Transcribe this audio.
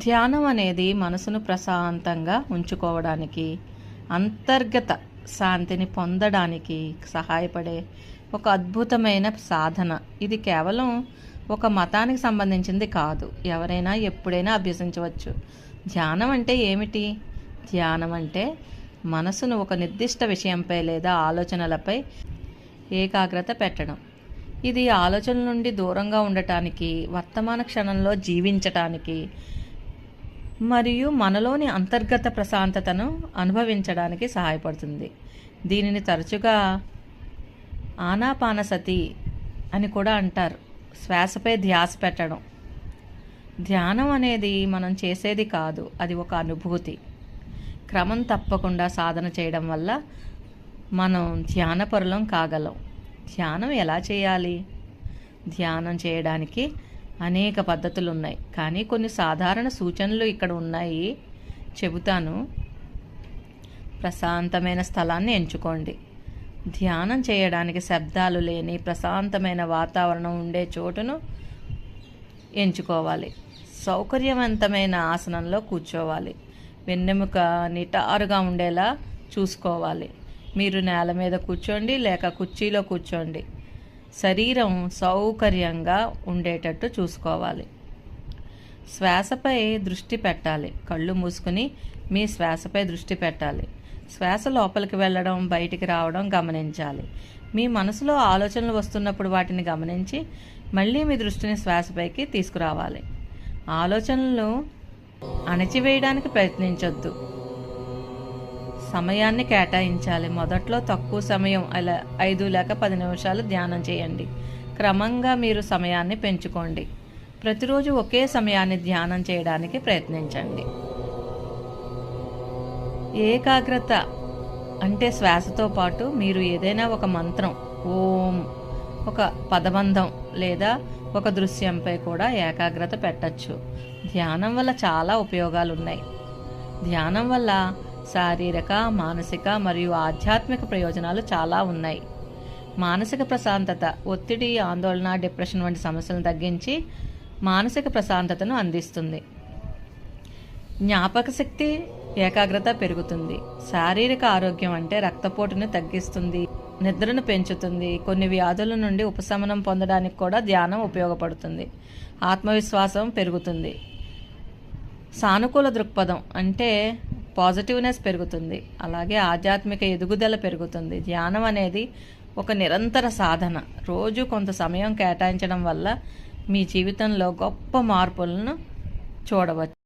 ధ్యానం అనేది మనసును ప్రశాంతంగా ఉంచుకోవడానికి, అంతర్గత శాంతిని పొందడానికి సహాయపడే ఒక అద్భుతమైన సాధన. ఇది కేవలం ఒక మతానికి సంబంధించింది కాదు. ఎవరైనా ఎప్పుడైనా అభ్యసించవచ్చు. ధ్యానం అంటే ఏమిటి? ధ్యానం అంటే మనసును ఒక నిర్దిష్ట విషయంపై లేదా ఆలోచనలపై ఏకాగ్రత పెట్టడం. ఇది ఆలోచనల నుండి దూరంగా ఉండటానికి, వర్తమాన క్షణంలో జీవించటానికి మరియు మనలోని అంతర్గత ప్రశాంతతను అనుభవించడానికి సహాయపడుతుంది. దీనిని తరచుగా ఆనాపానసతి అని కూడా అంటారు. శ్వాసపై ధ్యాస పెట్టడం. ధ్యానం అనేది మనం చేసేది కాదు, అది ఒక అనుభూతి. క్రమం తప్పకుండా సాధన చేయడం వల్ల మనం ధ్యానపరులం కాగలం. ధ్యానం ఎలా చేయాలి? ధ్యానం చేయడానికి అనేక పద్ధతులు ఉన్నాయి, కానీ కొన్ని సాధారణ సూచనలు ఇక్కడ ఉన్నాయి, చెబుతాను. ప్రశాంతమైన స్థలాన్ని ఎంచుకోండి. ధ్యానం చేయడానికి శబ్దాలు లేని ప్రశాంతమైన వాతావరణం ఉండే చోటును ఎంచుకోవాలి. సౌకర్యవంతమైన ఆసనంలో కూర్చోవాలి. వెన్నెముక నిటారుగా ఉండేలా చూసుకోవాలి. మీరు నేల మీద కూర్చోండి లేక కుర్చీలో కూర్చోండి. శరీరం సౌకర్యంగా ఉండేటట్టు చూసుకోవాలి. శ్వాసపై దృష్టి పెట్టాలి. కళ్ళు మూసుకుని మీ శ్వాసపై దృష్టి పెట్టాలి. శ్వాస లోపలికి వెళ్ళడం, బయటికి రావడం గమనించాలి. మీ మనసులో ఆలోచనలు వస్తున్నప్పుడు వాటిని గమనించి మళ్ళీ మీ దృష్టిని శ్వాసపైకి తీసుకురావాలి. ఆలోచనలు అణచివేయడానికి ప్రయత్నించొద్దు. సమయాన్ని కేటాయించాలి. మొదట్లో తక్కువ సమయం, అలా 5 లేక 10 నిమిషాలు ధ్యానం చేయండి. క్రమంగా మీరు సమయాన్ని పెంచుకోండి. ప్రతిరోజు ఒకే సమయాన్ని ధ్యానం చేయడానికి ప్రయత్నించండి. ఏకాగ్రత అంటే శ్వాసతో పాటు మీరు ఏదైనా ఒక మంత్రం, ఓం, ఒక పదబంధం లేదా ఒక దృశ్యంపై కూడా ఏకాగ్రత పెట్టచ్చు. ధ్యానం వల్ల చాలా ఉపయోగాలు ఉన్నాయి. ధ్యానం వల్ల శారీరక, మానసిక మరియు ఆధ్యాత్మిక ప్రయోజనాలు చాలా ఉన్నాయి. మానసిక ప్రశాంతత, ఒత్తిడి, ఆందోళన, డిప్రెషన్ వంటి సమస్యలను తగ్గించి మానసిక ప్రశాంతతను అందిస్తుంది. జ్ఞాపక శక్తి, ఏకాగ్రత పెరుగుతుంది. శారీరక ఆరోగ్యం అంటే రక్తపోటును తగ్గిస్తుంది, నిద్రను పెంచుతుంది. కొన్ని వ్యాధుల నుండి ఉపశమనం పొందడానికి కూడా ధ్యానం ఉపయోగపడుతుంది. ఆత్మవిశ్వాసం పెరుగుతుంది. సానుకూల దృక్పథం అంటే పాజిటివ్నెస్ పెరుగుతుంది. అలాగే ఆధ్యాత్మిక ఎదుగుదల పెరుగుతుంది. ధ్యానం అనేది ఒక నిరంతర సాధన. రోజు కొంత సమయం కేటాయించడం వల్ల మీ జీవితంలో గొప్ప మార్పులను చూడవచ్చు.